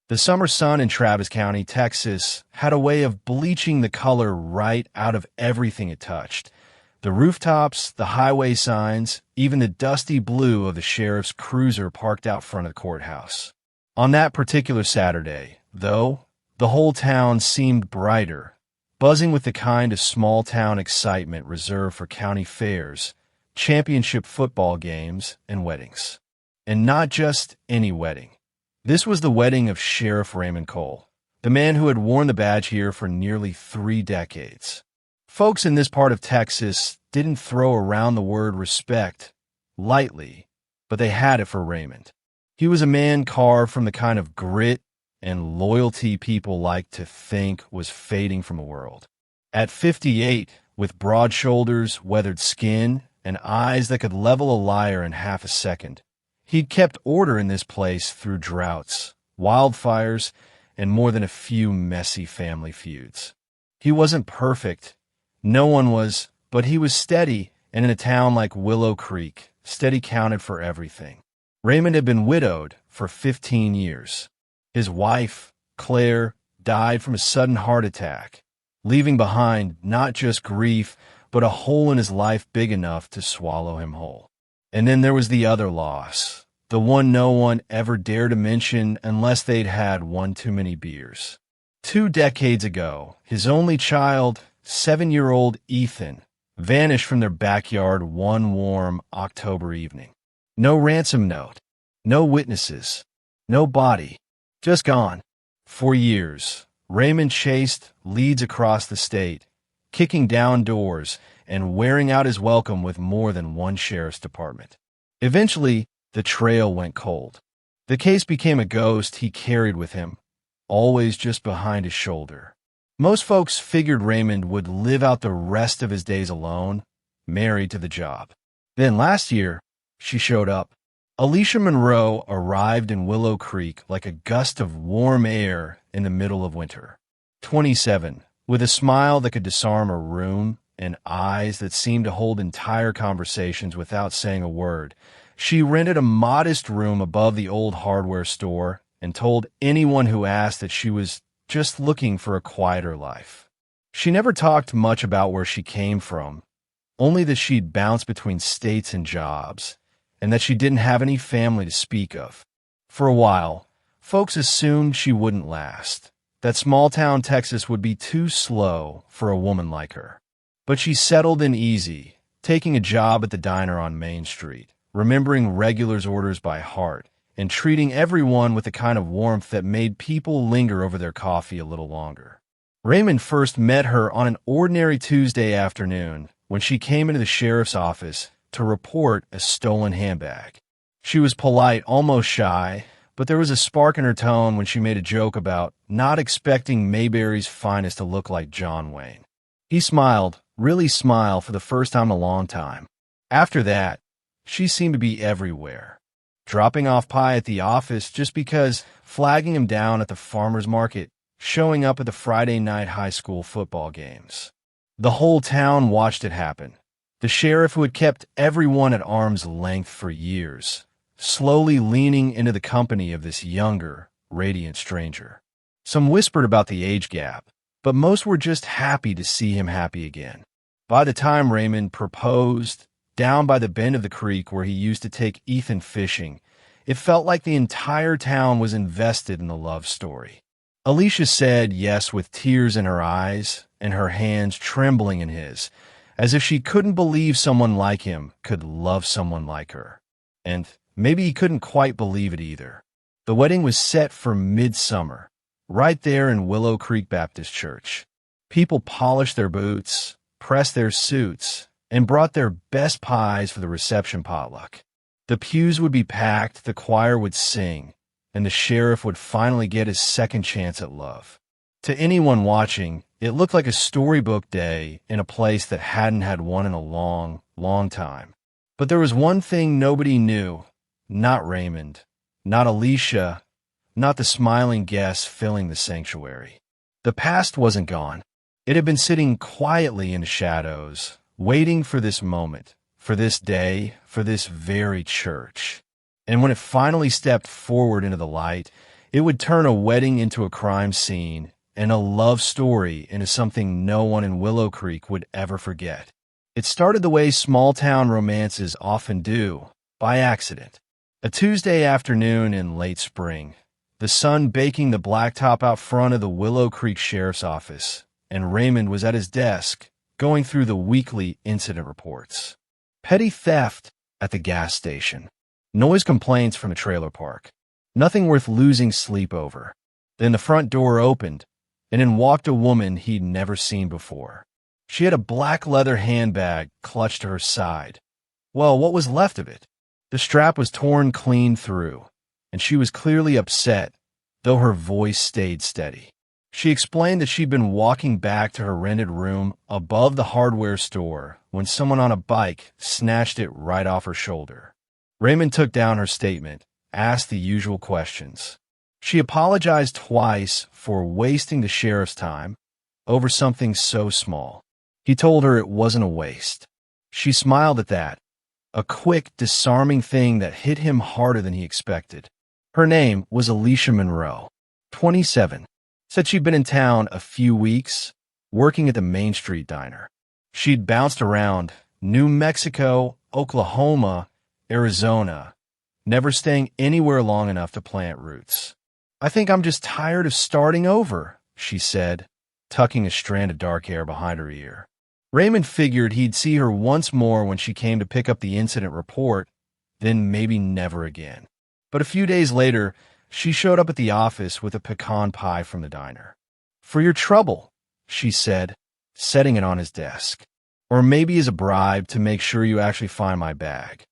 The summer sun in Travis County, Texas, had a way of bleaching the color right out of everything it touched. The rooftops, the highway signs, even the dusty blue of the sheriff's cruiser parked out front of the courthouse. On that particular Saturday, though, the whole town seemed brighter, buzzing with the kind of small-town excitement reserved for county fairs, championship football games, and weddings. And not just any wedding. This was the wedding of Sheriff Raymond Cole, the man who had worn the badge here for nearly 3 decades. Folks in this part of Texas didn't throw around the word respect lightly, but they had it for Raymond. He was a man carved from the kind of grit and loyalty people like to think was fading from the world. At 58, with broad shoulders, weathered skin, and eyes that could level a liar in half a second, he'd kept order in this place through droughts, wildfires, and more than a few messy family feuds. He wasn't perfect. No one was, but he was steady, and in a town like Willow Creek, steady counted for everything. Raymond had been widowed for 15 years. His wife, Claire, died from a sudden heart attack, leaving behind not just grief, but a hole in his life big enough to swallow him whole. And then there was the other loss, the one no one ever dared to mention unless they'd had one too many beers. 2 decades ago, his only child, 7-year-old Ethan, vanished from their backyard one warm October evening. No ransom note, no witnesses, no body, just gone. For years, Raymond chased leads across the state, kicking down doors and wearing out his welcome with more than one sheriff's department. Eventually, the trail went cold. The case became a ghost he carried with him, always just behind his shoulder. Most folks figured Raymond would live out the rest of his days alone, married to the job. Then last year, she showed up. Alicia Monroe arrived in Willow Creek like a gust of warm air in the middle of winter. 27, with a smile that could disarm a room and eyes that seemed to hold entire conversations without saying a word, she rented a modest room above the old hardware store and told anyone who asked that she was just looking for a quieter life. She never talked much about where she came from, only that she'd bounced between states and jobs, and that she didn't have any family to speak of. For a while, folks assumed she wouldn't last, that small-town Texas would be too slow for a woman like her. But she settled in easy, taking a job at the diner on Main Street, remembering regulars' orders by heart, and treating everyone with the kind of warmth that made people linger over their coffee a little longer. Raymond first met her on an ordinary Tuesday afternoon when she came into the sheriff's office to report a stolen handbag. She was polite, almost shy, but there was a spark in her tone when she made a joke about not expecting Mayberry's finest to look like John Wayne. He smiled, really smiled for the first time in a long time. After that, she seemed to be everywhere. Dropping off pie at the office just because, flagging him down at the farmer's market, showing up at the Friday night high school football games. The whole town watched it happen. The sheriff who had kept everyone at arm's length for years, slowly leaning into the company of this younger, radiant stranger. Some whispered about the age gap, but most were just happy to see him happy again. By the time Raymond proposed, down by the bend of the creek where he used to take Ethan fishing, it felt like the entire town was invested in the love story. Alicia said yes with tears in her eyes and her hands trembling in his, as if she couldn't believe someone like him could love someone like her. And maybe he couldn't quite believe it either. The wedding was set for midsummer, right there in Willow Creek Baptist Church. People polished their boots, pressed their suits, and brought their best pies for the reception potluck. The pews would be packed, the choir would sing, and the sheriff would finally get his second chance at love. To anyone watching, it looked like a storybook day in a place that hadn't had one in a long, long time. But there was one thing nobody knew. Not Raymond, not Alicia, not the smiling guests filling the sanctuary. The past wasn't gone. It had been sitting quietly in the shadows, waiting for this moment, for this day, for this very church. And when it finally stepped forward into the light, It would turn a wedding into a crime scene and a love story into something no one in Willow Creek would ever forget. It started the way small-town romances often do, by accident. A Tuesday afternoon in late spring, the sun baking the blacktop out front of the Willow Creek Sheriff's Office, and Raymond was at his desk, going through the weekly incident reports. Petty theft at the gas station. Noise complaints from the trailer park. Nothing worth losing sleep over. Then the front door opened, and in walked a woman he'd never seen before. She had a black leather handbag clutched to her side. Well, what was left of it? The strap was torn clean through, and she was clearly upset, though her voice stayed steady. She explained that she'd been walking back to her rented room above the hardware store when someone on a bike snatched it right off her shoulder. Raymond took down her statement, asked the usual questions. She apologized twice for wasting the sheriff's time over something so small. He told her it wasn't a waste. She smiled at that, a quick, disarming thing that hit him harder than he expected. Her name was Alicia Monroe, 27. Said she'd been in town a few weeks, working at the Main Street Diner. She'd bounced around New Mexico, Oklahoma, Arizona, never staying anywhere long enough to plant roots. "I think I'm just tired of starting over," she said, tucking a strand of dark hair behind her ear. Raymond figured he'd see her once more when she came to pick up the incident report, then maybe never again. But a few days later, she showed up at the office with a pecan pie from the diner. "For your trouble," she said, setting it on his desk. "Or maybe as a bribe to make sure you actually find my bag."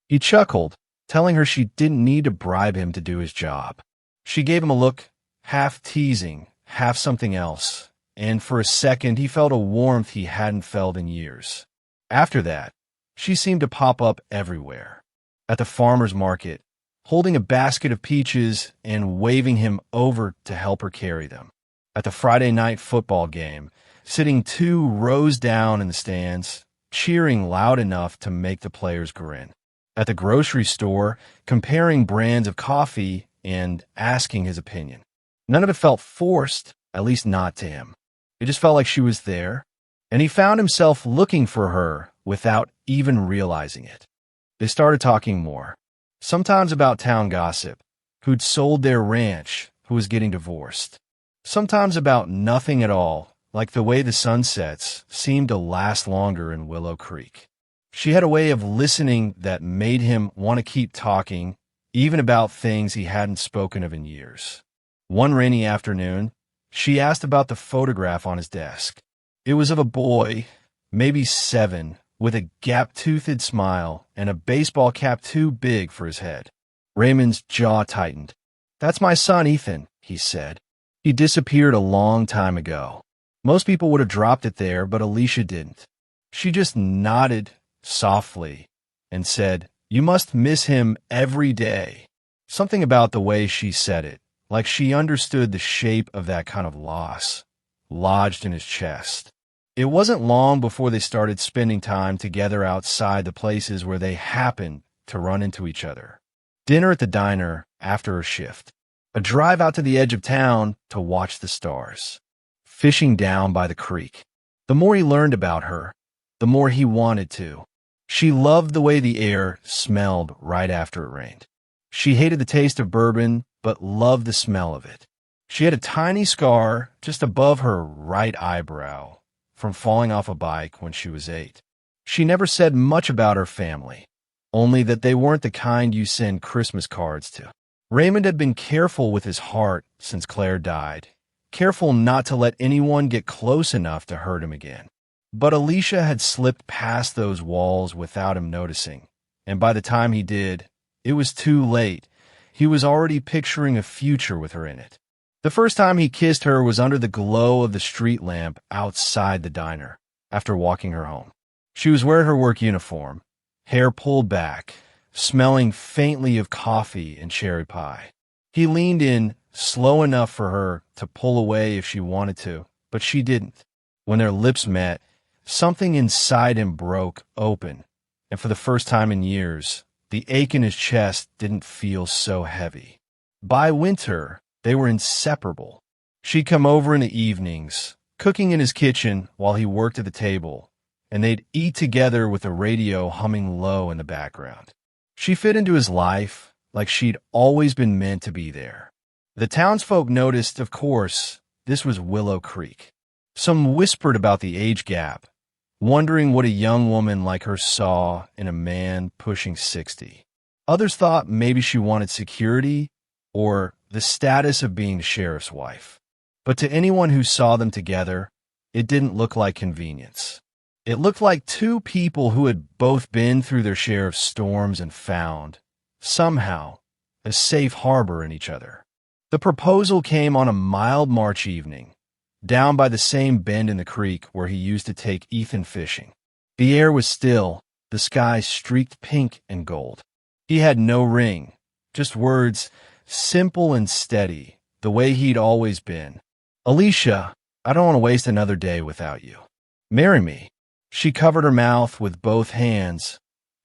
He chuckled, telling her she didn't need to bribe him to do his job. She gave him a look, half teasing, half something else, and for a second he felt a warmth he hadn't felt in years. After that, she seemed to pop up everywhere. At the farmer's market, holding a basket of peaches and waving him over to help her carry them. At the Friday night football game, sitting 2 rows down in the stands, cheering loud enough to make the players grin. At the grocery store, comparing brands of coffee and asking his opinion. None of it felt forced, at least not to him. It just felt like she was there, and he found himself looking for her without even realizing it. They started talking more. Sometimes about town gossip, who'd sold their ranch, who was getting divorced. Sometimes about nothing at all, like the way the sunsets seemed to last longer in Willow Creek. She had a way of listening that made him want to keep talking, even about things he hadn't spoken of in years. One rainy afternoon, she asked about the photograph on his desk. It was of a boy, maybe 7, with a gap-toothed smile and a baseball cap too big for his head. Raymond's jaw tightened. "That's my son, Ethan," he said. "He disappeared a long time ago. Most people would have dropped it there, but Alicia didn't." She just nodded softly and said, "You must miss him every day." Something about the way she said it, like she understood the shape of that kind of loss, lodged in his chest. It wasn't long before they started spending time together outside the places where they happened to run into each other. Dinner at the diner after her shift. A drive out to the edge of town to watch the stars. Fishing down by the creek. The more he learned about her, the more he wanted to. She loved the way the air smelled right after it rained. She hated the taste of bourbon, but loved the smell of it. She had a tiny scar just above her right eyebrow from falling off a bike when she was 8. She never said much about her family, only that they weren't the kind you send Christmas cards to. Raymond had been careful with his heart since Claire died, careful not to let anyone get close enough to hurt him again. But Alicia had slipped past those walls without him noticing, and by the time he did, it was too late. He was already picturing a future with her in it. The first time he kissed her was under the glow of the street lamp outside the diner, after walking her home. She was wearing her work uniform, hair pulled back, smelling faintly of coffee and cherry pie. He leaned in, slow enough for her to pull away if she wanted to, but she didn't. When their lips met, something inside him broke open, and for the first time in years, the ache in his chest didn't feel so heavy. By winter, they were inseparable. She'd come over in the evenings, cooking in his kitchen while he worked at the table, and they'd eat together with the radio humming low in the background. She fit into his life like she'd always been meant to be there. The townsfolk noticed, of course, this was Willow Creek. Some whispered about the age gap, wondering what a young woman like her saw in a man pushing 60. Others thought maybe she wanted security or the status of being the sheriff's wife. But to anyone who saw them together, it didn't look like convenience. It looked like two people who had both been through their share of storms and found, somehow, a safe harbor in each other. The proposal came on a mild March evening, down by the same bend in the creek where he used to take Ethan fishing. The air was still, the sky streaked pink and gold. He had no ring, just words, simple and steady, the way he'd always been. Alicia, I don't want to waste another day without you. Marry me. She covered her mouth with both hands,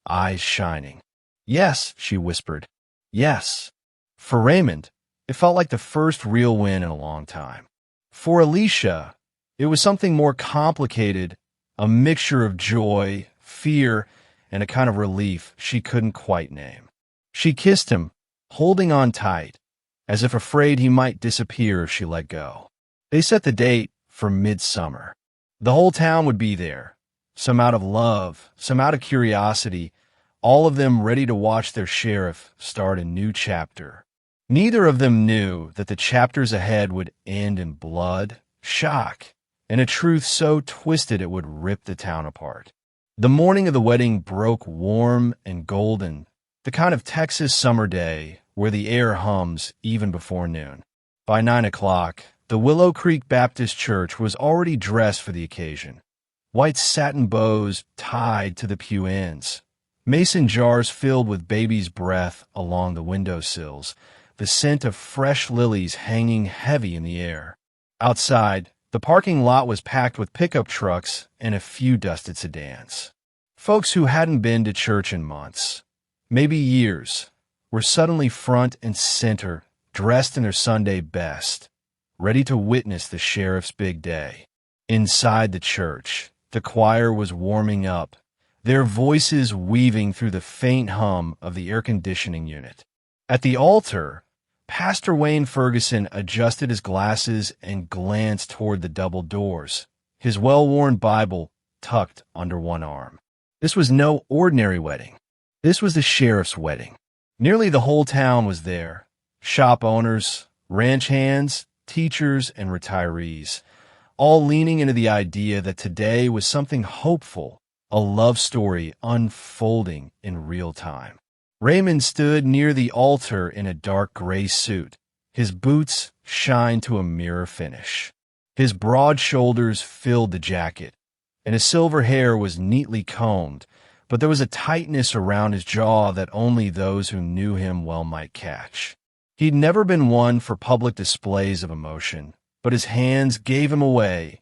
eyes shining. Yes, she whispered. Yes. For Raymond, it felt like the first real win in a long time. For Alicia, it was something more complicated, a mixture of joy, fear, and a kind of relief she couldn't quite name. She kissed him, holding on tight, as if afraid he might disappear if she let go. They set the date for midsummer. The whole town would be there, some out of love, some out of curiosity, all of them ready to watch their sheriff start a new chapter. Neither of them knew that the chapters ahead would end in blood, shock, and a truth so twisted it would rip the town apart. The morning of the wedding broke warm and golden, the kind of Texas summer day where the air hums even before noon. By 9 o'clock, the Willow Creek Baptist Church was already dressed for the occasion. White satin bows tied to the pew ends, mason jars filled with baby's breath along the windowsills, the scent of fresh lilies hanging heavy in the air. Outside, the parking lot was packed with pickup trucks and a few dusted sedans. Folks who hadn't been to church in months, maybe years, were suddenly front and center, dressed in their Sunday best, ready to witness the sheriff's big day. Inside the church, the choir was warming up, their voices weaving through the faint hum of the air conditioning unit. At the altar, Pastor Wayne Ferguson adjusted his glasses and glanced toward the double doors, his well-worn Bible tucked under one arm. This was no ordinary wedding. This was the sheriff's wedding. Nearly the whole town was there. Shop owners, ranch hands, teachers, and retirees, all leaning into the idea that today was something hopeful, a love story unfolding in real time. Raymond stood near the altar in a dark gray suit. His boots shined to a mirror finish. His broad shoulders filled the jacket, and his silver hair was neatly combed, but there was a tightness around his jaw that only those who knew him well might catch. He'd never been one for public displays of emotion, but his hands gave him away,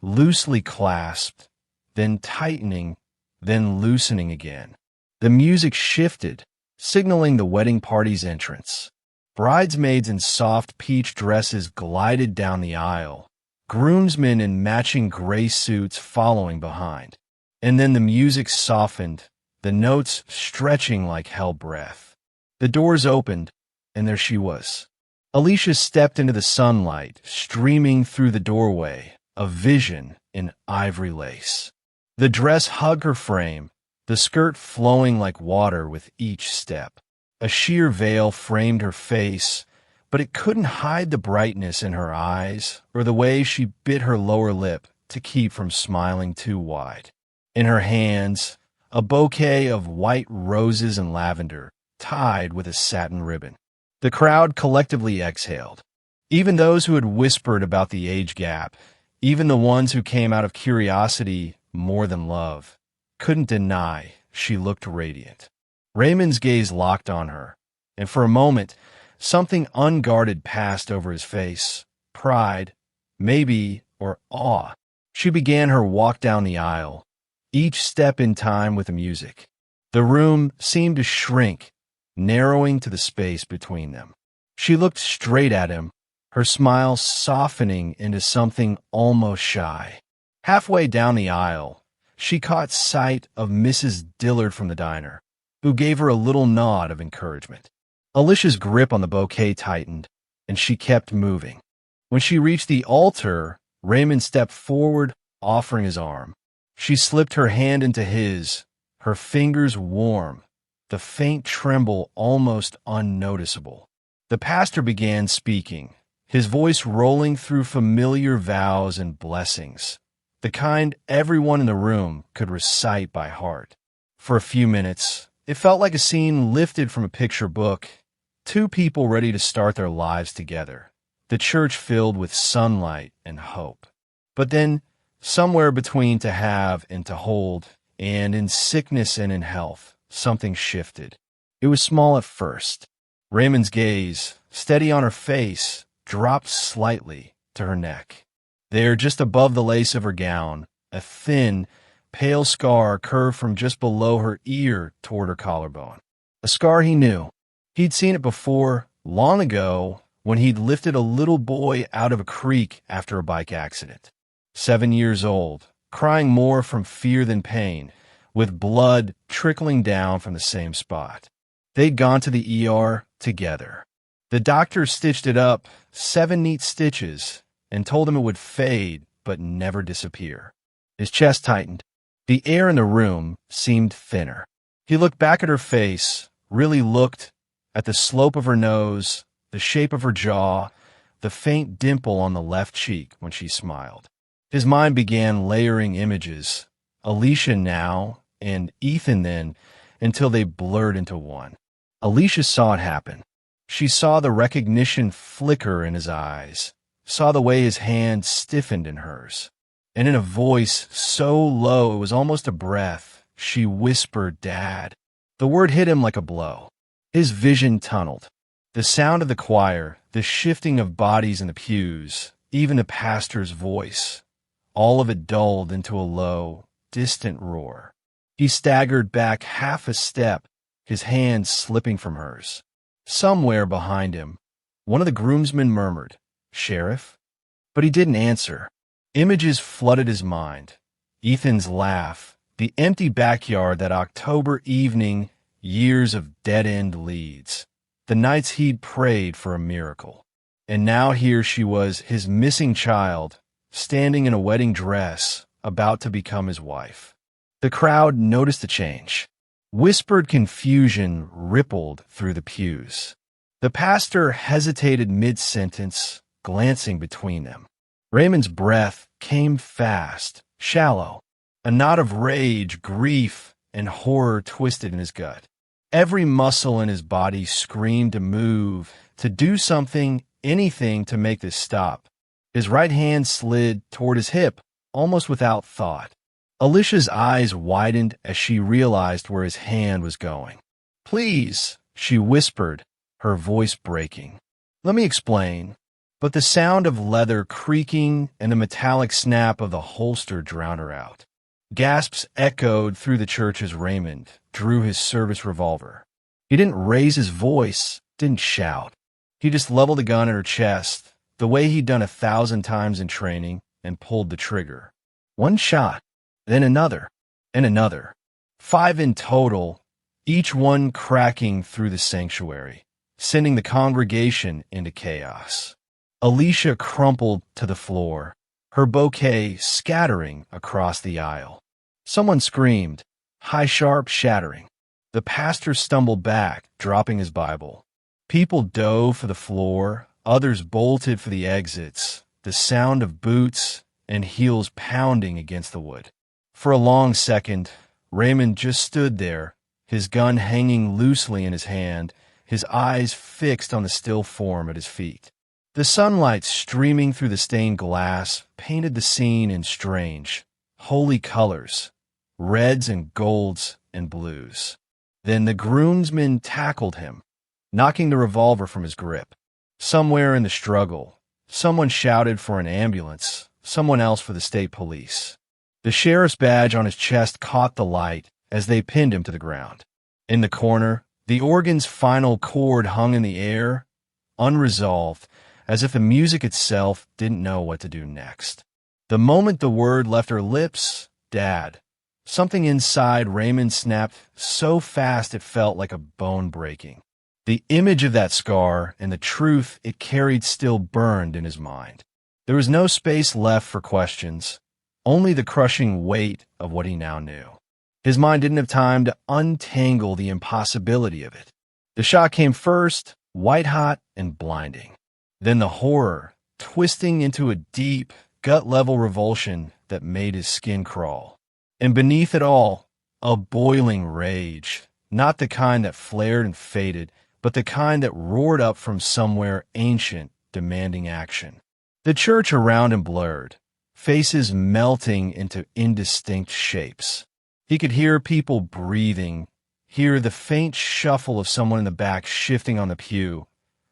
loosely clasped, then tightening, then loosening again. The music shifted, signaling the wedding party's entrance. Bridesmaids in soft peach dresses glided down the aisle, groomsmen in matching gray suits following behind. And then the music softened, the notes stretching like hell breath. The doors opened, and there she was. Alicia stepped into the sunlight, streaming through the doorway, a vision in ivory lace. The dress hugged her frame, the skirt flowing like water with each step. A sheer veil framed her face, but it couldn't hide the brightness in her eyes or the way she bit her lower lip to keep from smiling too wide. In her hands, a bouquet of white roses and lavender, tied with a satin ribbon. The crowd collectively exhaled. Even those who had whispered about the age gap, even the ones who came out of curiosity more than love, couldn't deny she looked radiant. Raymond's gaze locked on her, and for a moment, something unguarded passed over his face. Pride, maybe, or awe. She began her walk down the aisle, each step in time with the music. The room seemed to shrink, narrowing to the space between them. She looked straight at him, her smile softening into something almost shy. Halfway down the aisle, she caught sight of Mrs. Dillard from the diner, who gave her a little nod of encouragement. Alicia's grip on the bouquet tightened, and she kept moving. When she reached the altar, Raymond stepped forward, offering his arm. She slipped her hand into his, her fingers warm, the faint tremble almost unnoticeable. The pastor began speaking, his voice rolling through familiar vows and blessings, the kind everyone in the room could recite by heart. For a few minutes, it felt like a scene lifted from a picture book, two people ready to start their lives together, the church filled with sunlight and hope. But then, somewhere between to have and to hold, and in sickness and in health, something shifted. It was small at first. Raymond's gaze, steady on her face, dropped slightly to her neck. There, just above the lace of her gown, a thin, pale scar curved from just below her ear toward her collarbone. A scar he knew. He'd seen it before, long ago, when he'd lifted a little boy out of a creek after a bike accident. 7 years old, crying more from fear than pain, with blood trickling down from the same spot. They'd gone to the ER together. The doctor stitched it up, 7 neat stitches, and told him it would fade but never disappear. His chest tightened. The air in the room seemed thinner. He looked back at her face, really looked at the slope of her nose, the shape of her jaw, the faint dimple on the left cheek when she smiled. His mind began layering images, Alicia now and Ethan then, until they blurred into one. Alicia saw it happen. She saw the recognition flicker in his eyes, saw the way his hand stiffened in hers. And in a voice so low it was almost a breath, she whispered, "Dad." The word hit him like a blow. His vision tunneled. The sound of the choir, the shifting of bodies in the pews, even the pastor's voice, all of it dulled into a low, distant roar. He staggered back half a step, his hand slipping from hers. Somewhere behind him, one of the groomsmen murmured, "Sheriff?" But he didn't answer. Images flooded his mind. Ethan's laugh, the empty backyard that October evening, years of dead-end leads, the nights he'd prayed for a miracle. And now here she was, his missing child, standing in a wedding dress, about to become his wife. The crowd noticed the change. Whispered confusion rippled through the pews. The pastor hesitated mid-sentence, glancing between them. Raymond's breath came fast, shallow. A knot of rage, grief, and horror twisted in his gut. Every muscle in his body screamed to move, to do something, anything to make this stop. His right hand slid toward his hip, almost without thought. Alicia's eyes widened as she realized where his hand was going. "Please," she whispered, her voice breaking. "Let me explain." But the sound of leather creaking and the metallic snap of the holster drowned her out. Gasps echoed through the church as Raymond drew his service revolver. He didn't raise his voice, didn't shout. He just leveled the gun at her chest, the way he'd done 1,000 times in training, and pulled the trigger. One shot, then another, and another. 5 in total, each one cracking through the sanctuary, sending the congregation into chaos. Alicia crumpled to the floor, her bouquet scattering across the aisle. Someone screamed, high sharp shattering. The pastor stumbled back, dropping his Bible. People dove for the floor, others bolted for the exits, the sound of boots and heels pounding against the wood. For a long second, Raymond just stood there, his gun hanging loosely in his hand, his eyes fixed on the still form at his feet. The sunlight streaming through the stained glass painted the scene in strange, holy colors, reds and golds and blues. Then the groomsmen tackled him, knocking the revolver from his grip. Somewhere in the struggle, someone shouted for an ambulance, someone else for the state police. The sheriff's badge on his chest caught the light as they pinned him to the ground. In the corner, the organ's final chord hung in the air, unresolved, as if the music itself didn't know what to do next. The moment the word left her lips, Dad, something inside Raymond snapped so fast it felt like a bone breaking. The image of that scar and the truth it carried still burned in his mind. There was no space left for questions, only the crushing weight of what he now knew. His mind didn't have time to untangle the impossibility of it. The shock came first, white-hot and blinding. Then the horror, twisting into a deep, gut-level revulsion that made his skin crawl. And beneath it all, a boiling rage, not the kind that flared and faded, but the kind that roared up from somewhere ancient, demanding action. The church around him blurred, faces melting into indistinct shapes. He could hear people breathing, hear the faint shuffle of someone in the back shifting on the pew,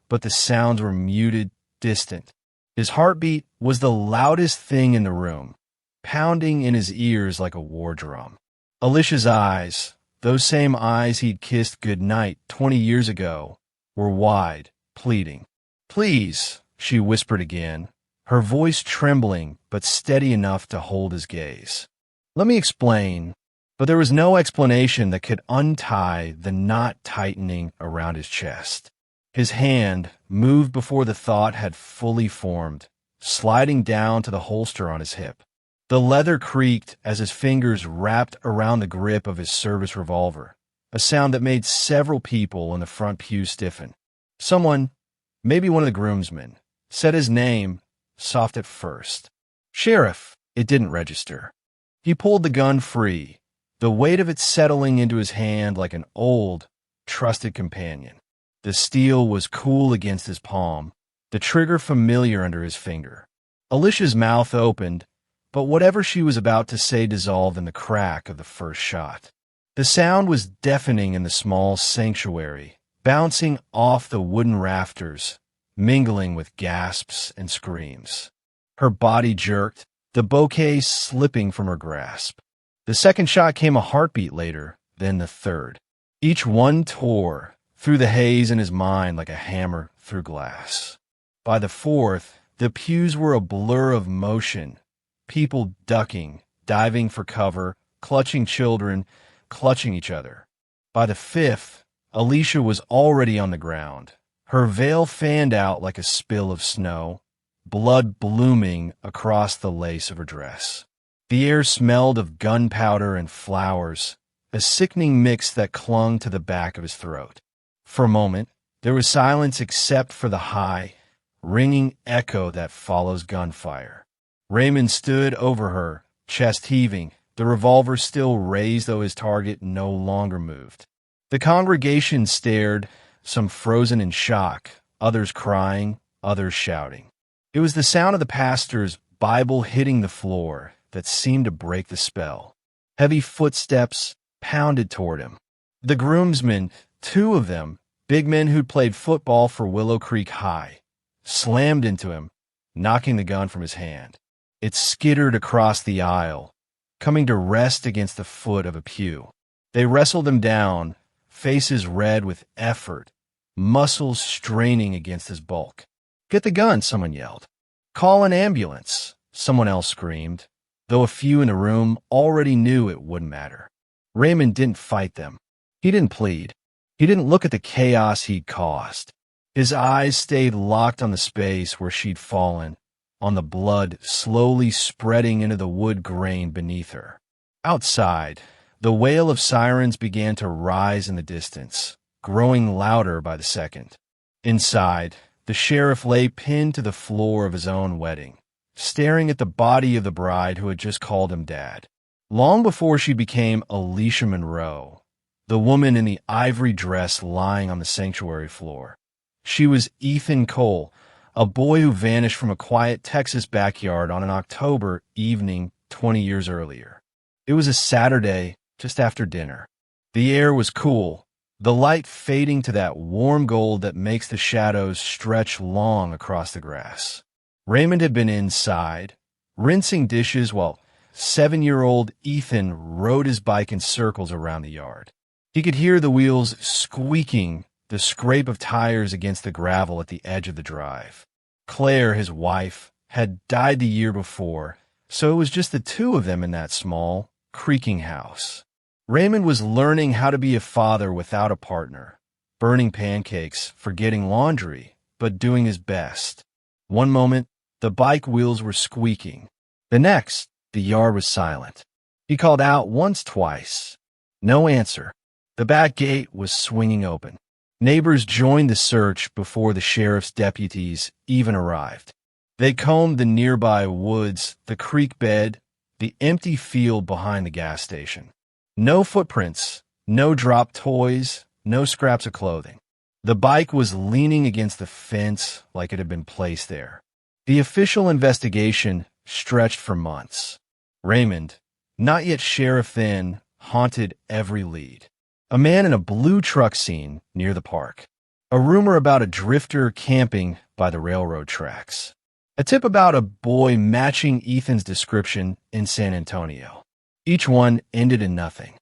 but the sounds were muted, distant. His heartbeat was the loudest thing in the room, pounding in his ears like a war drum. Alicia's eyes, those same eyes he'd kissed goodnight 20 years ago, were wide, pleading. "Please," she whispered again, her voice trembling but steady enough to hold his gaze. "Let me explain." But there was no explanation that could untie the knot tightening around his chest. His hand moved before the thought had fully formed, sliding down to the holster on his hip. The leather creaked as his fingers wrapped around the grip of his service revolver, a sound that made several people in the front pew stiffen. Someone, maybe one of the groomsmen, said his name, soft at first. "Sheriff." It didn't register. He pulled the gun free, the weight of it settling into his hand like an old, trusted companion. The steel was cool against his palm, the trigger familiar under his finger. Alicia's mouth opened, but whatever she was about to say dissolved in the crack of the first shot. The sound was deafening in the small sanctuary, bouncing off the wooden rafters, mingling with gasps and screams. Her body jerked, the bouquet slipping from her grasp. The second shot came a heartbeat later, then the third. Each one tore through the haze in his mind like a hammer through glass. By the fourth, the pews were a blur of motion, people ducking, diving for cover, clutching children, clutching each other. By the fifth, Alicia was already on the ground, her veil fanned out like a spill of snow, blood blooming across the lace of her dress. The air smelled of gunpowder and flowers, a sickening mix that clung to the back of his throat. For a moment, there was silence except for the high, ringing echo that follows gunfire. Raymond stood over her, chest heaving, the revolver still raised though his target no longer moved. The congregation stared, some frozen in shock, others crying, others shouting. It was the sound of the pastor's Bible hitting the floor that seemed to break the spell. Heavy footsteps pounded toward him. The groomsmen, two of them, big men who'd played football for Willow Creek High, slammed into him, knocking the gun from his hand. It skittered across the aisle, coming to rest against the foot of a pew. They wrestled him down, faces red with effort, muscles straining against his bulk. "Get the gun," someone yelled. "Call an ambulance," someone else screamed, though a few in the room already knew it wouldn't matter. Raymond didn't fight them. He didn't plead. He didn't look at the chaos he'd caused. His eyes stayed locked on the space where she'd fallen, on the blood slowly spreading into the wood grain beneath her. Outside, the wail of sirens began to rise in the distance, growing louder by the second. Inside, the sheriff lay pinned to the floor of his own wedding, staring at the body of the bride who had just called him Dad. Long before she became Alicia Monroe, the woman in the ivory dress lying on the sanctuary floor, she was Ethan Cole, a boy who vanished from a quiet Texas backyard on an October evening 20 years earlier. It was a Saturday, just after dinner. The air was cool, the light fading to that warm gold that makes the shadows stretch long across the grass. Raymond had been inside, rinsing dishes while 7-year-old Ethan rode his bike in circles around the yard. He could hear the wheels squeaking the scrape of tires against the gravel at the edge of the drive. Claire, his wife, had died the year before, so it was just the two of them in that small, creaking house. Raymond was learning how to be a father without a partner, burning pancakes, forgetting laundry, but doing his best. One moment, the bike wheels were squeaking. The next, the yard was silent. He called out once, twice. No answer. The back gate was swinging open. Neighbors joined the search before the sheriff's deputies even arrived. They combed the nearby woods, the creek bed, the empty field behind the gas station. No footprints, no dropped toys, no scraps of clothing. The bike was leaning against the fence like it had been placed there. The official investigation stretched for months. Raymond, not yet sheriff then, haunted every lead. A man in a blue truck scene near the park. A rumor about a drifter camping by the railroad tracks. A tip about a boy matching Ethan's description in San Antonio. Each one ended in nothing.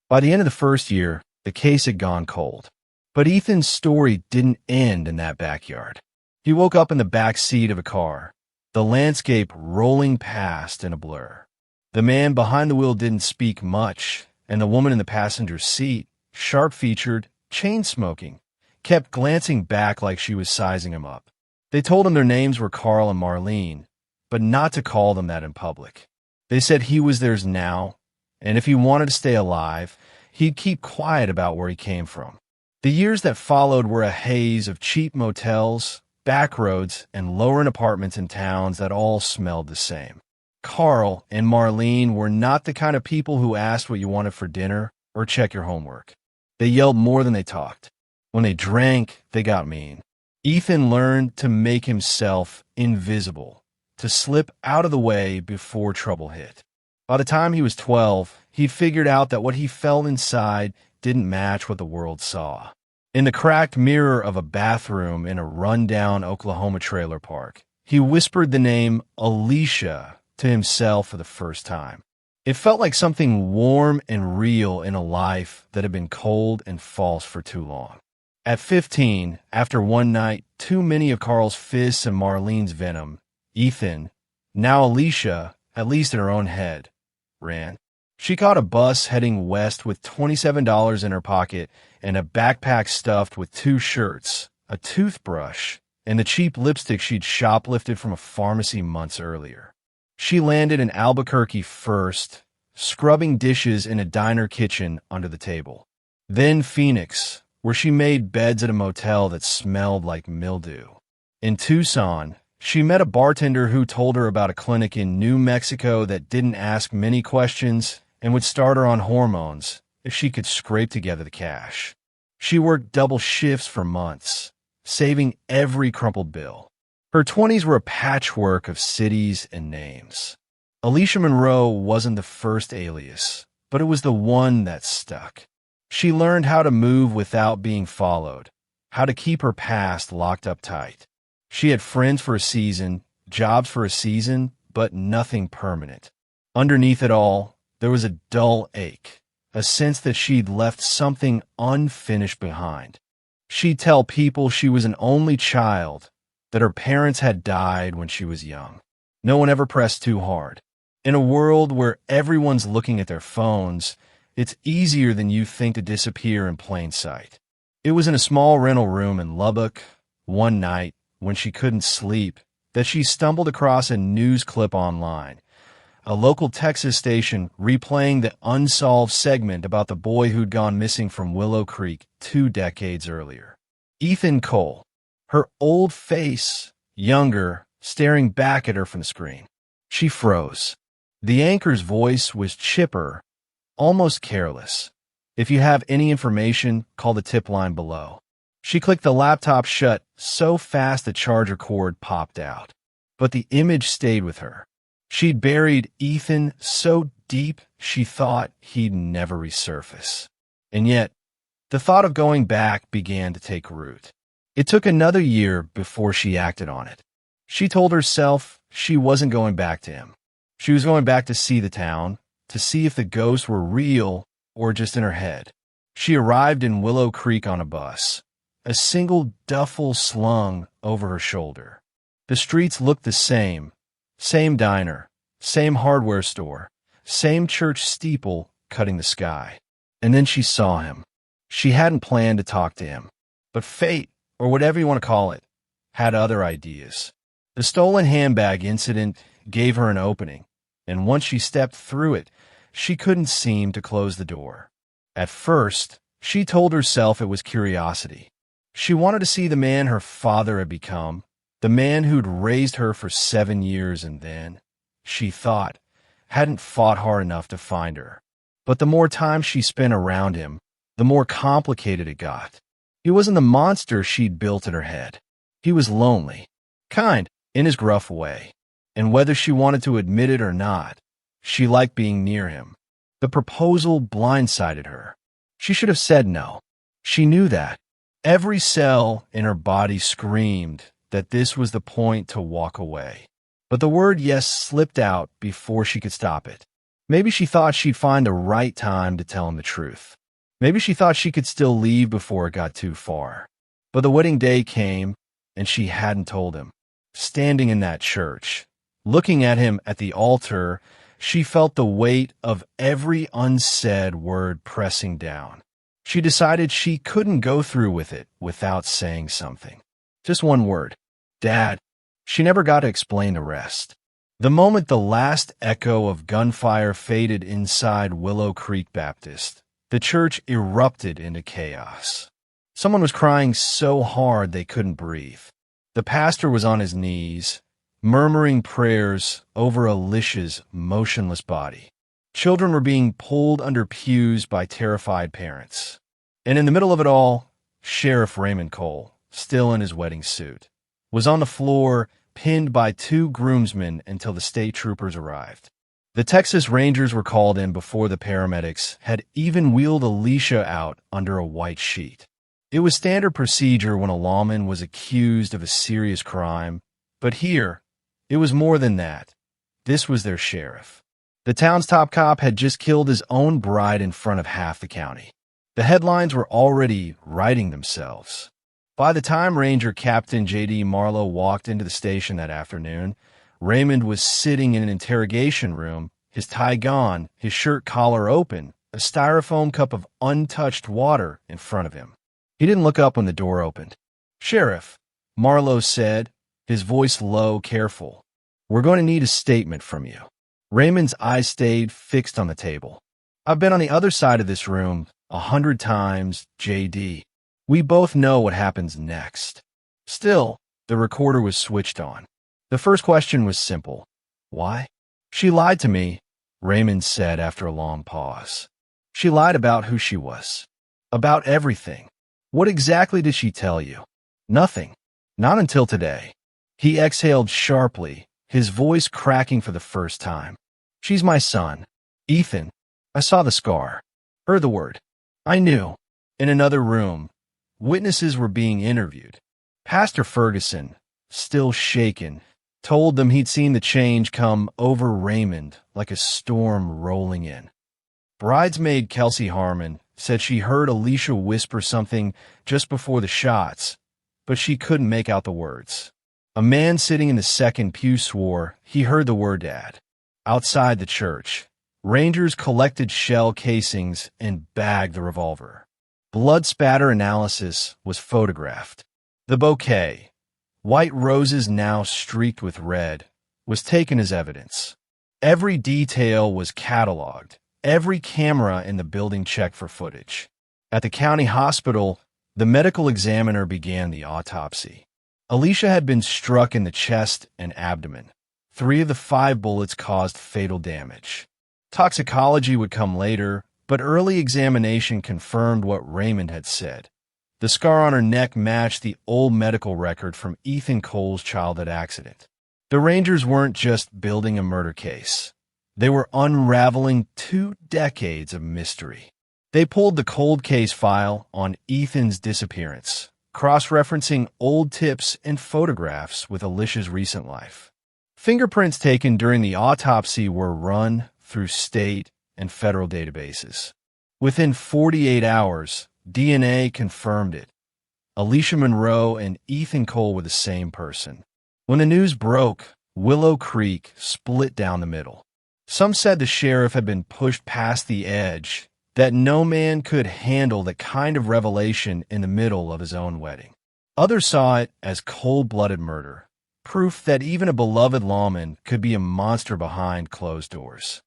By the end of the first year, the case had gone cold. But Ethan's story didn't end in that backyard. He woke up in the back seat of a car, the landscape rolling past in a blur. The man behind the wheel didn't speak much, and the woman in the passenger seat, sharp-featured, chain-smoking, kept glancing back like she was sizing him up. They told him their names were Carl and Marlene, but not to call them that in public. They said he was theirs now, and if he wanted to stay alive, he'd keep quiet about where he came from. The years that followed were a haze of cheap motels, back roads, and lower-end apartments in towns that all smelled the same. Carl and Marlene were not the kind of people who asked what you wanted for dinner or check your homework. They yelled more than they talked. When they drank, they got mean. Ethan learned to make himself invisible, to slip out of the way before trouble hit. By the time he was 12, he figured out that what he felt inside didn't match what the world saw. In the cracked mirror of a bathroom in a rundown Oklahoma trailer park, he whispered the name Alicia to himself for the first time. It felt like something warm and real in a life that had been cold and false for too long. At 15, after one night, too many of Carl's fists and Marlene's venom, Ethan, now Alicia, at least in her own head, ran. She caught a bus heading west with $27 in her pocket and a backpack stuffed with 2 shirts, a toothbrush, and the cheap lipstick she'd shoplifted from a pharmacy months earlier. She landed in Albuquerque first, scrubbing dishes in a diner kitchen under the table. Then Phoenix, where she made beds at a motel that smelled like mildew. In Tucson, she met a bartender who told her about a clinic in New Mexico that didn't ask many questions and would start her on hormones if she could scrape together the cash. She worked double shifts for months, saving every crumpled bill. Her 20s were a patchwork of cities and names. Alicia Monroe wasn't the first alias, but it was the one that stuck. She learned how to move without being followed, how to keep her past locked up tight. She had friends for a season, jobs for a season, but nothing permanent. Underneath it all, there was a dull ache, a sense that she'd left something unfinished behind. She'd tell people she was an only child, that her parents had died when she was young. No one ever pressed too hard. In a world where everyone's looking at their phones, it's easier than you think to disappear in plain sight. It was in a small rental room in Lubbock, one night, when she couldn't sleep, that she stumbled across a news clip online. A local Texas station replaying the unsolved segment about the boy who'd gone missing from Willow Creek 2 decades earlier. Ethan Cole, her old face, younger, staring back at her from the screen. She froze. The anchor's voice was chipper, almost careless. If you have any information, call the tip line below. She clicked the laptop shut so fast the charger cord popped out. But the image stayed with her. She'd buried Ethan so deep she thought he'd never resurface. And yet, the thought of going back began to take root. It took another year before she acted on it. She told herself she wasn't going back to him. She was going back to see the town, to see if the ghosts were real or just in her head. She arrived in Willow Creek on a bus. a single duffel slung over her shoulder. The streets looked the same diner, same hardware store, same church steeple cutting the sky. And then she saw him. She hadn't planned to talk to him, but fate, or whatever you want to call it, had other ideas. The stolen handbag incident gave her an opening, and once she stepped through it, she couldn't seem to close the door. At first, she told herself it was curiosity. She wanted to see the man her father had become, the man who'd raised her for 7 years and then, she thought, hadn't fought hard enough to find her. But the more time she spent around him, the more complicated it got. He wasn't the monster she'd built in her head. He was lonely, kind, in his gruff way. And whether she wanted to admit it or not, she liked being near him. The proposal blindsided her. She should have said no. She knew that. Every cell in her body screamed that this was the point to walk away. But the word yes slipped out before she could stop it. Maybe she thought she'd find the right time to tell him the truth. Maybe she thought she could still leave before it got too far. But the wedding day came, and she hadn't told him. Standing in that church, looking at him at the altar, she felt the weight of every unsaid word pressing down. She decided she couldn't go through with it without saying something. Just one word. Dad. She never got to explain the rest. The moment the last echo of gunfire faded inside Willow Creek Baptist, the church erupted into chaos. Someone was crying so hard they couldn't breathe. The pastor was on his knees, murmuring prayers over Alicia's motionless body. Children were being pulled under pews by terrified parents. And in the middle of it all, Sheriff Raymond Cole, still in his wedding suit, was on the floor, pinned by 2 groomsmen until the state troopers arrived. The Texas Rangers were called in before the paramedics had even wheeled Alicia out under a white sheet. It was standard procedure when a lawman was accused of a serious crime, but here, it was more than that. This was their sheriff. The town's top cop had just killed his own bride in front of half the county. The headlines were already writing themselves. By the time Ranger Captain J.D. Marlowe walked into the station that afternoon, Raymond was sitting in an interrogation room, his tie gone, his shirt collar open, a styrofoam cup of untouched water in front of him. He didn't look up when the door opened. "Sheriff," Marlowe said, his voice low, careful. "We're going to need a statement from you." Raymond's eyes stayed fixed on the table. "I've been on the other side of this room 100 times, J.D. We both know what happens next." Still, the recorder was switched on. The first question was simple. "Why?" "She lied to me," Raymond said after a long pause. "She lied about who she was. About everything. What exactly did she tell you?" "Nothing. Not until today." He exhaled sharply, his voice cracking for the first time. "She's my son. Ethan. I saw the scar. Heard the word. I knew." In another room, witnesses were being interviewed. Pastor Ferguson, still shaken, told them he'd seen the change come over Raymond like a storm rolling in. Bridesmaid Kelsey Harmon said she heard Alicia whisper something just before the shots, but she couldn't make out the words. A man sitting in the second pew swore he heard the word Dad. Outside the church, Rangers collected shell casings and bagged the revolver. Blood spatter analysis was photographed. The bouquet, white roses now streaked with red, was taken as evidence. Every detail was cataloged. Every camera in the building checked for footage. At the county hospital, the medical examiner began the autopsy. Alicia had been struck in the chest and abdomen. 3 of the 5 bullets caused fatal damage. Toxicology would come later, but early examination confirmed what Raymond had said. The scar on her neck matched the old medical record from Ethan Cole's childhood accident. The Rangers weren't just building a murder case. They were unraveling 2 decades of mystery. They pulled the cold case file on Ethan's disappearance, cross-referencing old tips and photographs with Alicia's recent life. Fingerprints taken during the autopsy were run through state and federal databases. Within 48 hours, DNA confirmed it. Alicia Monroe and Ethan Cole were the same person. When the news broke, Willow Creek split down the middle. Some said the sheriff had been pushed past the edge, that no man could handle the kind of revelation in the middle of his own wedding. Others saw it as cold-blooded murder, proof that even a beloved lawman could be a monster behind closed doors.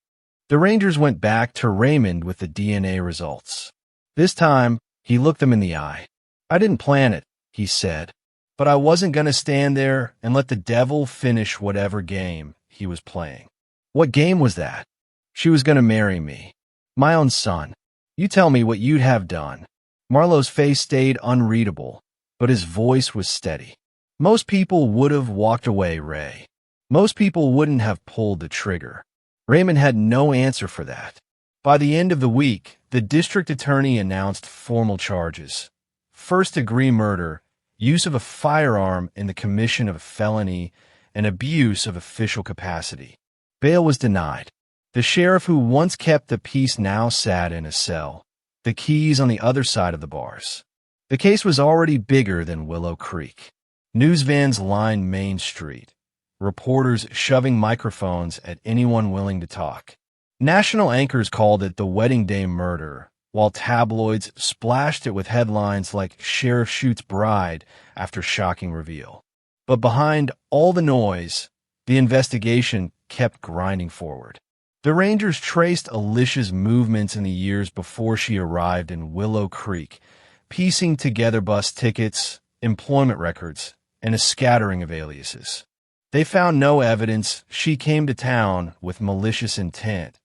The Rangers went back to Raymond with the DNA results. This time, he looked them in the eye. "I didn't plan it," he said, "but I wasn't going to stand there and let the devil finish whatever game he was playing." "What game was that?" "She was going to marry me. My own son. You tell me what you'd have done." Marlowe's face stayed unreadable, but his voice was steady. "Most people would have walked away, Ray. Most people wouldn't have pulled the trigger." Raymond had no answer for that. By the end of the week, the district attorney announced formal charges. First-degree murder, use of a firearm in the commission of a felony, and abuse of official capacity. Bail was denied. The sheriff who once kept the peace now sat in a cell, the keys on the other side of the bars. The case was already bigger than Willow Creek. News vans lined Main Street, reporters shoving microphones at anyone willing to talk. National anchors called it the wedding day murder, while tabloids splashed it with headlines like "Sheriff Shoots Bride" after shocking reveal. But behind all the noise, the investigation kept grinding forward. The Rangers traced Alicia's movements in the years before she arrived in Willow Creek, piecing together bus tickets, employment records, and a scattering of aliases. They found no evidence she came to town with malicious intent,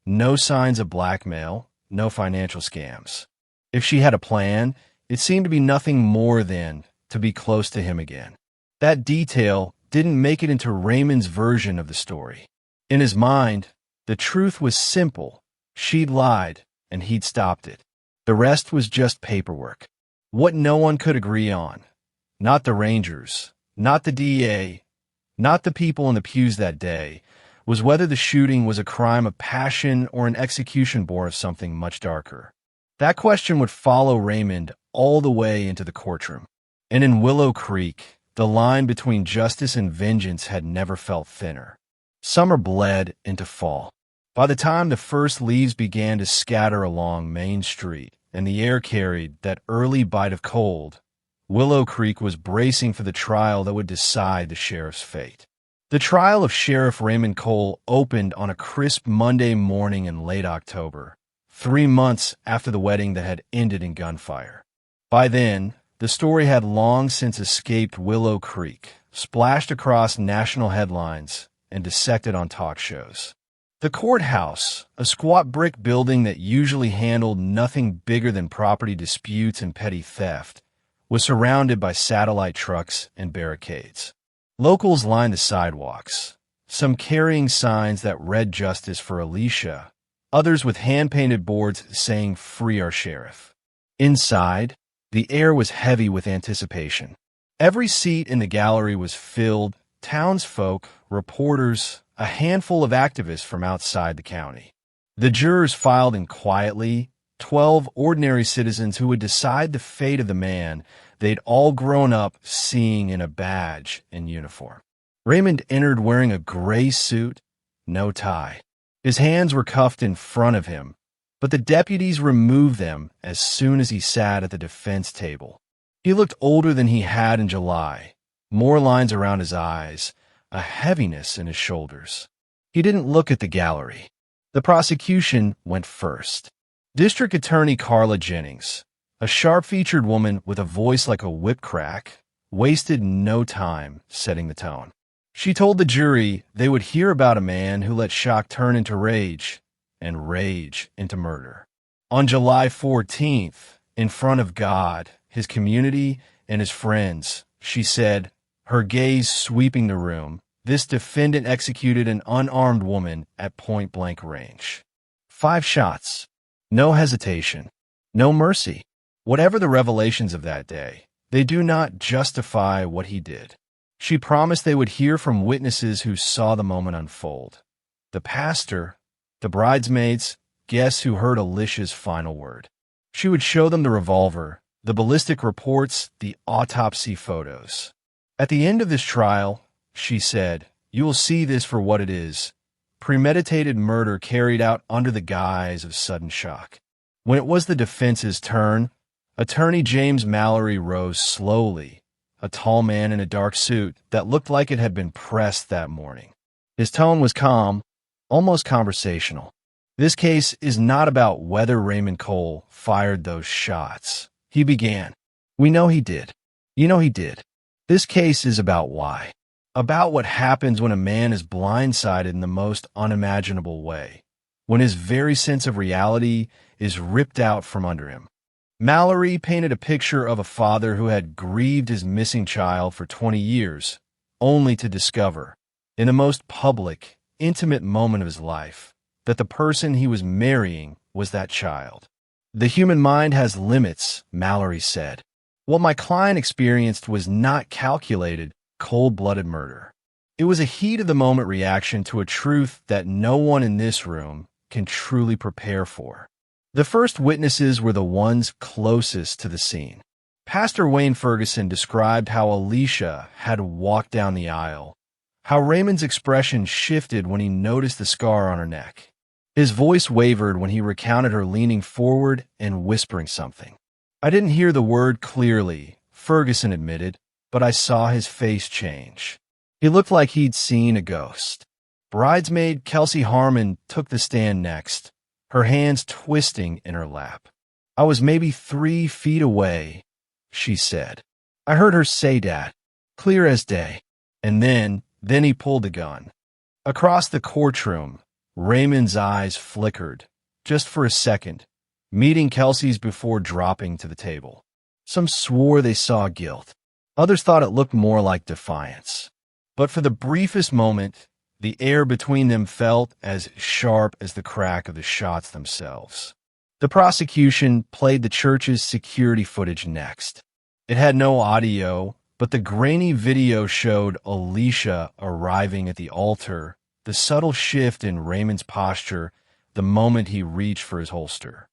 no signs of blackmail, no financial scams. If she had a plan, it seemed to be nothing more than to be close to him again. That detail didn't make it into Raymond's version of the story. In his mind, the truth was simple. She'd lied, and he'd stopped it. The rest was just paperwork. What no one could agree on, not the Rangers, not the DA, not the people in the pews that day, was whether the shooting was a crime of passion or an execution bore of something much darker. That question would follow Raymond all the way into the courtroom. And in Willow Creek, the line between justice and vengeance had never felt thinner. Summer bled into fall. By the time the first leaves began to scatter along Main Street and the air carried that early bite of cold, Willow Creek was bracing for the trial that would decide the sheriff's fate. The trial of Sheriff Raymond Cole opened on a crisp Monday morning in late October, 3 months after the wedding that had ended in gunfire. By then, the story had long since escaped Willow Creek, splashed across national headlines, and dissected on talk shows. The courthouse, a squat brick building that usually handled nothing bigger than property disputes and petty theft, was surrounded by satellite trucks and barricades. Locals lined the sidewalks, some carrying signs that read justice for Alicia, others with hand-painted boards saying "Free our sheriff." Inside, the air was heavy with anticipation. Every seat in the gallery was filled, townsfolk, reporters, a handful of activists from outside the county. The jurors filed in quietly, 12 ordinary citizens who would decide the fate of the man they'd all grown up seeing in a badge and uniform. Raymond entered wearing a gray suit, no tie. His hands were cuffed in front of him, but the deputies removed them as soon as he sat at the defense table. He looked older than he had in July, more lines around his eyes, a heaviness in his shoulders. He didn't look at the gallery. The prosecution went first. District Attorney Carla Jennings, a sharp-featured woman with a voice like a whip crack, wasted no time setting the tone. She told the jury they would hear about a man who let shock turn into rage and rage into murder. On July 14th, in front of God, his community, and his friends, she said, her gaze sweeping the room, this defendant executed an unarmed woman at point-blank range. 5 shots. No hesitation. No mercy. Whatever the revelations of that day, they do not justify what he did. She promised they would hear from witnesses who saw the moment unfold. The pastor, the bridesmaids, guests who heard Alicia's final word. She would show them the revolver, The ballistic reports, the autopsy photos. At the end of this trial, she said, "You will see this for what it is. Premeditated murder carried out under the guise of sudden shock." When it was the defense's turn, Attorney James Mallory rose slowly, a tall man in a dark suit that looked like it had been pressed that morning. His tone was calm, almost conversational. "This case is not about whether Raymond Cole fired those shots," he began. "We know he did. You know he did. This case is about why. About what happens when a man is blindsided in the most unimaginable way, when his very sense of reality is ripped out from under him." Mallory painted a picture of a father who had grieved his missing child for 20 years, only to discover, in the most public, intimate moment of his life, that the person he was marrying was that child. "The human mind has limits," Mallory said. "What my client experienced was not calculated, cold-blooded murder. It was a heat-of-the-moment reaction to a truth that no one in this room can truly prepare for." The first witnesses were the ones closest to the scene. Pastor Wayne Ferguson described how Alicia had walked down the aisle, how Raymond's expression shifted when he noticed the scar on her neck. His voice wavered when he recounted her leaning forward and whispering something. "I didn't hear the word clearly," Ferguson admitted, "but I saw his face change. He looked like he'd seen a ghost." Bridesmaid Kelsey Harmon took the stand next, her hands twisting in her lap. "I was maybe 3 feet away," she said. "I heard her say that, clear as day. And then he pulled the gun." Across the courtroom, Raymond's eyes flickered, just for a second, meeting Kelsey's before dropping to the table. Some swore they saw guilt. Others thought it looked more like defiance. But for the briefest moment, the air between them felt as sharp as the crack of the shots themselves. The prosecution played the church's security footage next. It had no audio, but the grainy video showed Alicia arriving at the altar, the subtle shift in Raymond's posture the moment he reached for his holster.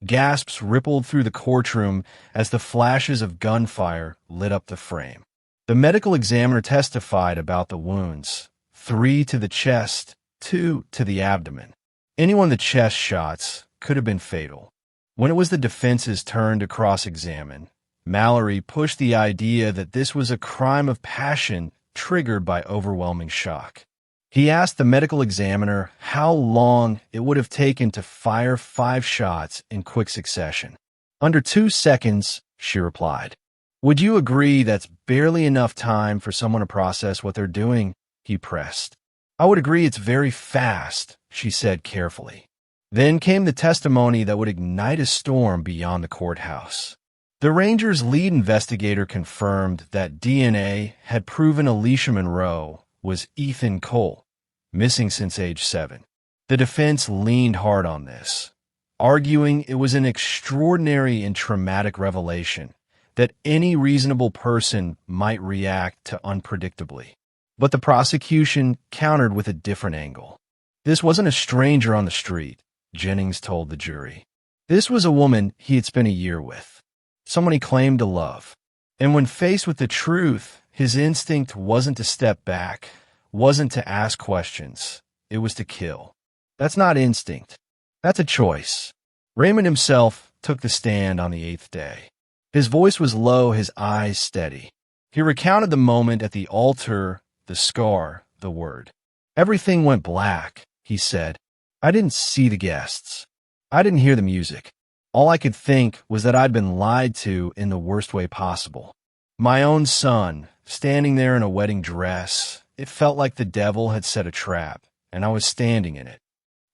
Gasps rippled through the courtroom as the flashes of gunfire lit up the frame. The medical examiner testified about the wounds: 3 to the chest, 2 to the abdomen. Any one of the chest shots could have been fatal. When it was the defense's turn to cross-examine, Mallory pushed the idea that this was a crime of passion triggered by overwhelming shock. He asked the medical examiner how long it would have taken to fire 5 shots in quick succession. "Under 2 seconds," she replied. "Would you agree that's barely enough time for someone to process what they're doing?" he pressed. "I would agree it's very fast," she said carefully. Then came the testimony that would ignite a storm beyond the courthouse. The Rangers' lead investigator confirmed that DNA had proven Alicia Monroe was Ethan Cole, missing since age 7. The defense leaned hard on this, arguing it was an extraordinary and traumatic revelation that any reasonable person might react to unpredictably. But the prosecution countered with a different angle. "This wasn't a stranger on the street," Jennings told the jury. "This was a woman he had spent a year with, someone he claimed to love. And when faced with the truth, his instinct wasn't to step back, wasn't to ask questions. It was to kill. That's not instinct. That's a choice." Raymond himself took the stand on the 8th day. His voice was low, his eyes steady. He recounted the moment at the altar, the scar, the word. "Everything went black," he said. "I didn't see the guests. I didn't hear the music. All I could think was that I'd been lied to in the worst way possible. My own son, standing there in a wedding dress, it felt like the devil had set a trap, and I was standing in it."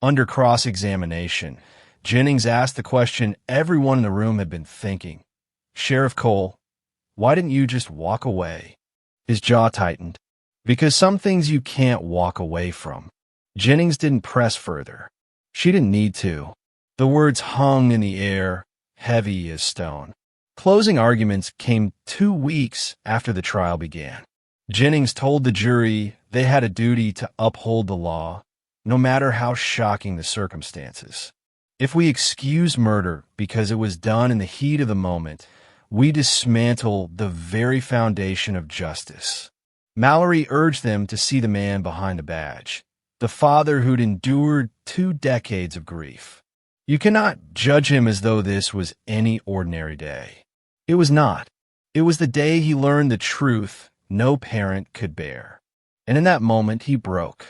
Under cross-examination, Jennings asked the question everyone in the room had been thinking. "Sheriff Cole, why didn't you just walk away?" His jaw tightened. "Because some things you can't walk away from." Jennings didn't press further. She didn't need to. The words hung in the air, heavy as stone. Closing arguments came 2 weeks after the trial began. Jennings told the jury they had a duty to uphold the law, no matter how shocking the circumstances. "If we excuse murder because it was done in the heat of the moment, We dismantle the very foundation of justice. Mallory urged them to see the man behind the badge, the father who'd endured 2 decades of grief. You cannot judge him as though this was any ordinary day. It was not. It was the day he learned the truth no parent could bear. And in that moment, he broke.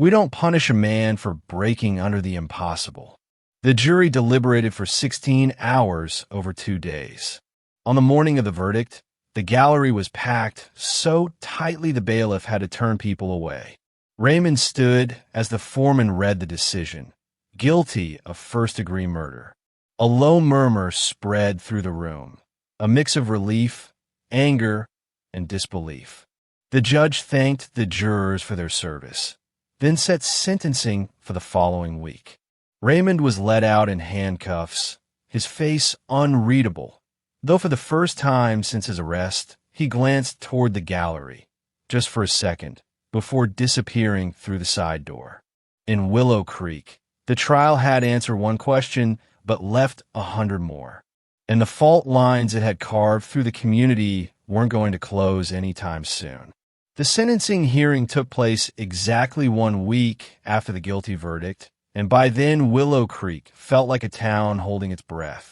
We don't punish a man for breaking under the impossible. The jury deliberated for 16 hours over 2 days. On the morning of the verdict, the gallery was packed so tightly the bailiff had to turn people away. Raymond stood as the foreman read the decision, guilty of first-degree murder. A low murmur spread through the room, a mix of relief, anger, and disbelief. The judge thanked the jurors for their service, then set sentencing for the following week. Raymond was led out in handcuffs, his face unreadable, though for the first time since his arrest, he glanced toward the gallery, just for a second, before disappearing through the side door. In Willow Creek, the trial had answered one question, but left 100 more. And the fault lines it had carved through the community weren't going to close anytime soon. The sentencing hearing took place exactly 1 week after the guilty verdict, and by then Willow Creek felt like a town holding its breath.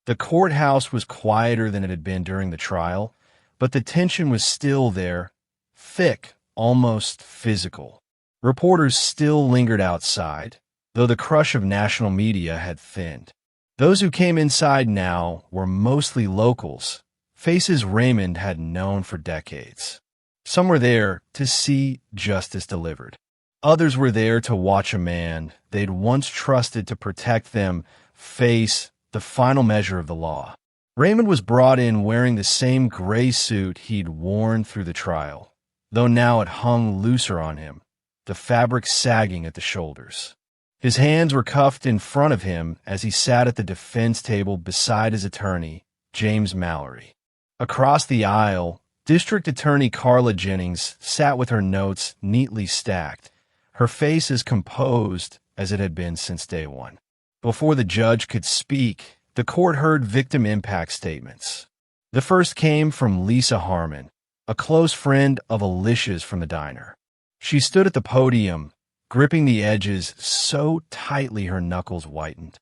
The courthouse was quieter than it had been during the trial, but the tension was still there, thick, almost physical. Reporters still lingered outside, though the crush of national media had thinned. Those who came inside now were mostly locals, faces Raymond had known for decades. Some were there to see justice delivered. Others were there to watch a man they'd once trusted to protect them face the final measure of the law. Raymond was brought in wearing the same gray suit he'd worn through the trial, though now it hung looser on him, the fabric sagging at the shoulders. His hands were cuffed in front of him as he sat at the defense table beside his attorney, James Mallory. Across the aisle, District Attorney Carla Jennings sat with her notes neatly stacked, her face as composed as it had been since day one. Before the judge could speak, the court heard victim impact statements. The first came from Lisa Harmon, a close friend of Alicia's from the diner. She stood at the podium, gripping the edges so tightly her knuckles whitened.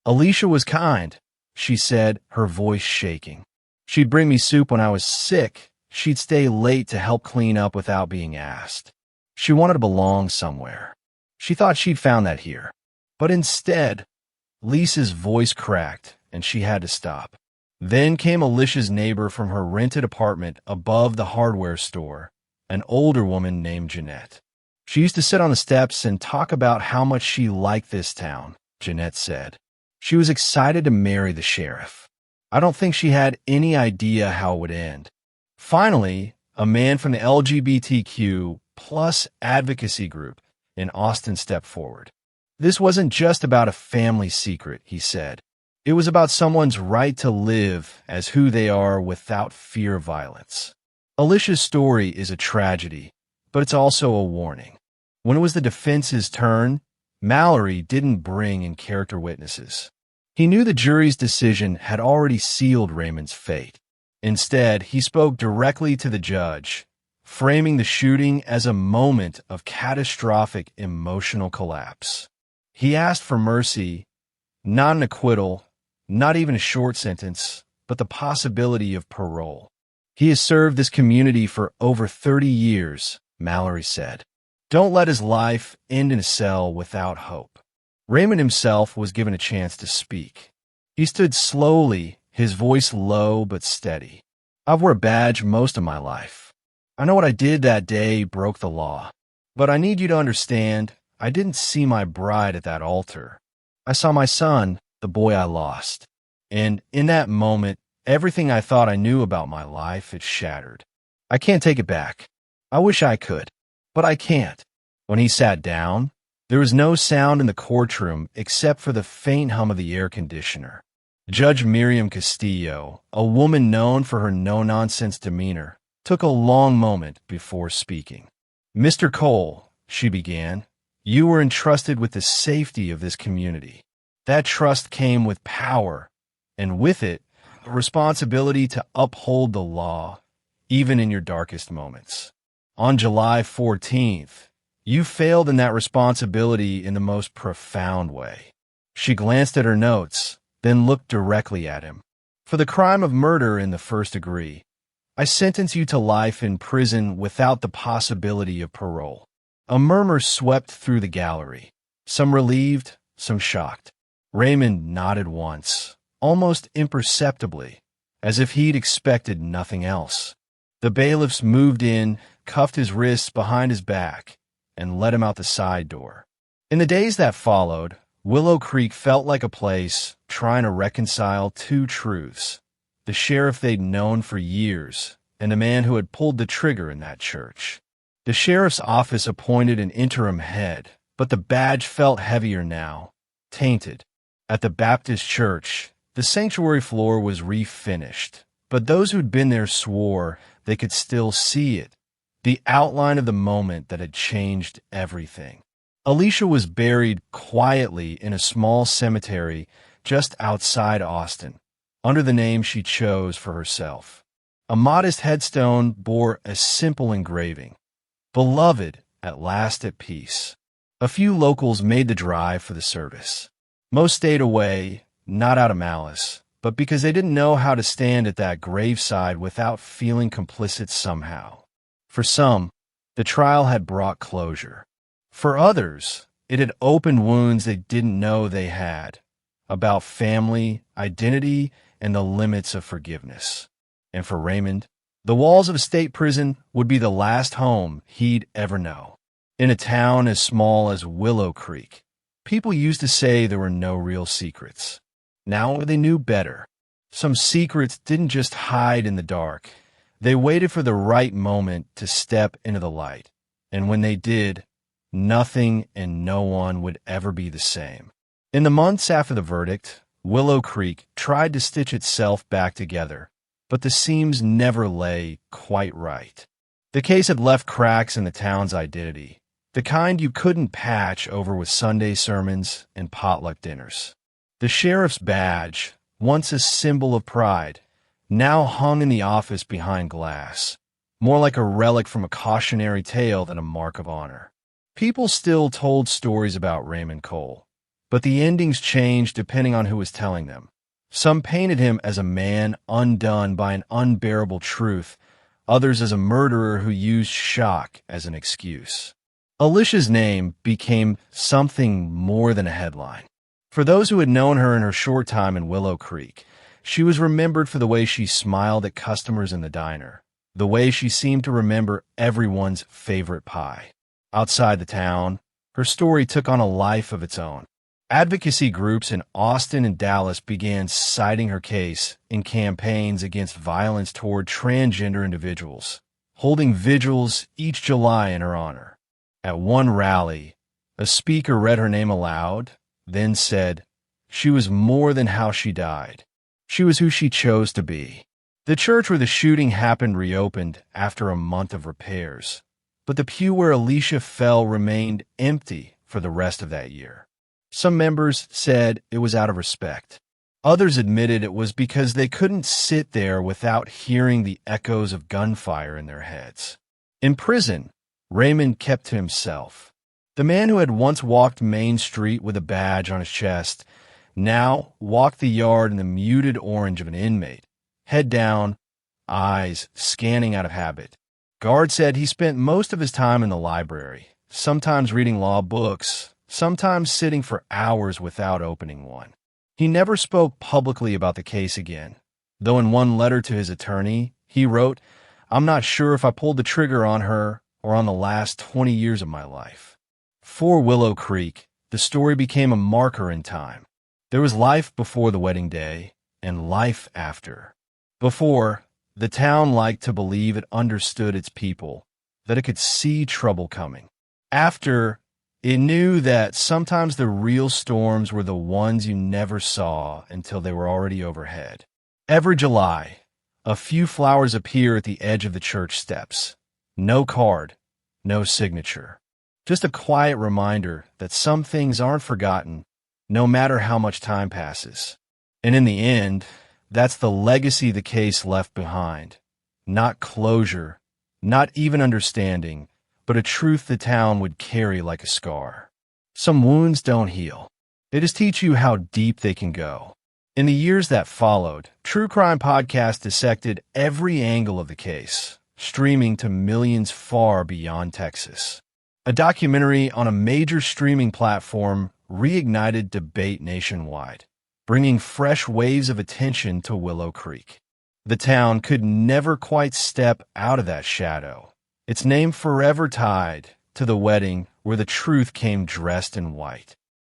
Alicia was kind, she said, her voice shaking. She'd bring me soup when I was sick. She'd stay late to help clean up without being asked. She wanted to belong somewhere. She thought she'd found that here. But instead, Lisa's voice cracked, and she had to stop. Then came Alicia's neighbor from her rented apartment above the hardware store, an older woman named Jeanette. She used to sit on the steps and talk about how much she liked this town, Jeanette said. She was excited to marry the sheriff. I don't think she had any idea how it would end. Finally, a man from the LGBTQ plus advocacy group in Austin stepped forward. This wasn't just about a family secret, he said. It was about someone's right to live as who they are without fear of violence. Alicia's story is a tragedy, but it's also a warning. When it was the defense's turn, Mallory didn't bring in character witnesses. He knew the jury's decision had already sealed Raymond's fate. Instead, he spoke directly to the judge, framing the shooting as a moment of catastrophic emotional collapse. He asked for mercy, not an acquittal, not even a short sentence, but the possibility of parole. He has served this community for over 30 years, Mallory said. Don't let his life end in a cell without hope. Raymond himself was given a chance to speak. He stood slowly, his voice low but steady. I've worn a badge most of my life. I know what I did that day broke the law. But I need you to understand, I didn't see my bride at that altar. I saw my son, the boy I lost. And in that moment, everything I thought I knew about my life had shattered. I can't take it back. I wish I could, but I can't. When he sat down, there was no sound in the courtroom except for the faint hum of the air conditioner. Judge Miriam Castillo, a woman known for her no-nonsense demeanor, took a long moment before speaking. Mr. Cole, she began, you were entrusted with the safety of this community. That trust came with power, and with it, a responsibility to uphold the law, even in your darkest moments. On July 14th, you failed in that responsibility in the most profound way. She glanced at her notes, then looked directly at him. For the crime of murder in the first degree, I sentence you to life in prison without the possibility of parole. A murmur swept through the gallery, some relieved, some shocked. Raymond nodded once, almost imperceptibly, as if he'd expected nothing else. The bailiffs moved in, cuffed his wrists behind his back, and let him out the side door. In the days that followed, Willow Creek felt like a place trying to reconcile two truths: the sheriff they'd known for years and the man who had pulled the trigger in that church. The sheriff's office appointed an interim head, but the badge felt heavier now, tainted. At the Baptist church, the sanctuary floor was refinished, but those who'd been there swore they could still see it, the outline of the moment that had changed everything. Alicia was buried quietly in a small cemetery just outside Austin, under the name she chose for herself. A modest headstone bore a simple engraving: "Beloved, at last at peace." A few locals made the drive for the service. Most stayed away, not out of malice, but because they didn't know how to stand at that graveside without feeling complicit somehow. For some, the trial had brought closure. For others, it had opened wounds they didn't know they had, about family, identity, and the limits of forgiveness. And for Raymond, the walls of a state prison would be the last home he'd ever know. In a town as small as Willow Creek, people used to say there were no real secrets. Now they knew better. Some secrets didn't just hide in the dark. They waited for the right moment to step into the light. And when they did, nothing and no one would ever be the same. In the months after the verdict, Willow Creek tried to stitch itself back together, but the seams never lay quite right. The case had left cracks in the town's identity, the kind you couldn't patch over with Sunday sermons and potluck dinners. The sheriff's badge, once a symbol of pride, now hung in the office behind glass, more like a relic from a cautionary tale than a mark of honor. People still told stories about Raymond Cole, but the endings changed depending on who was telling them. Some painted him as a man undone by an unbearable truth, others as a murderer who used shock as an excuse. Alicia's name became something more than a headline. For those who had known her in her short time in Willow Creek, she was remembered for the way she smiled at customers in the diner, the way she seemed to remember everyone's favorite pie. Outside the town, her story took on a life of its own. Advocacy groups in Austin and Dallas began citing her case in campaigns against violence toward transgender individuals, holding vigils each July in her honor. At one rally, a speaker read her name aloud, then said, "She was more than how she died. She was who she chose to be." The church where the shooting happened reopened after a month of repairs, but the pew where Alicia fell remained empty for the rest of that year. Some members said it was out of respect. Others admitted it was because they couldn't sit there without hearing the echoes of gunfire in their heads. In prison, Raymond kept to himself. The man who had once walked Main Street with a badge on his chest now walked the yard in the muted orange of an inmate, head down, eyes scanning out of habit. Guard said he spent most of his time in the library, sometimes reading law books, sometimes sitting for hours without opening one. He never spoke publicly about the case again, though in one letter to his attorney, he wrote, "I'm not sure if I pulled the trigger on her or on the last 20 years of my life." For Willow Creek, the story became a marker in time. There was life before the wedding day and life after. Before, the town liked to believe it understood its people, that it could see trouble coming. After, it knew that sometimes the real storms were the ones you never saw until they were already overhead. Every July, a few flowers appear at the edge of the church steps. No card, no signature. Just a quiet reminder that some things aren't forgotten, no matter how much time passes. And in the end, That's the legacy the case left behind. Not closure, not even understanding, but a truth the town would carry like a scar. Some wounds don't heal. They just teach you how deep they can go. In the years that followed, True Crime Podcast dissected every angle of the case, streaming to millions far beyond Texas. A documentary on a major streaming platform reignited debate nationwide, bringing fresh waves of attention to Willow Creek. The town could never quite step out of that shadow, its name forever tied to the wedding where the truth came dressed in white.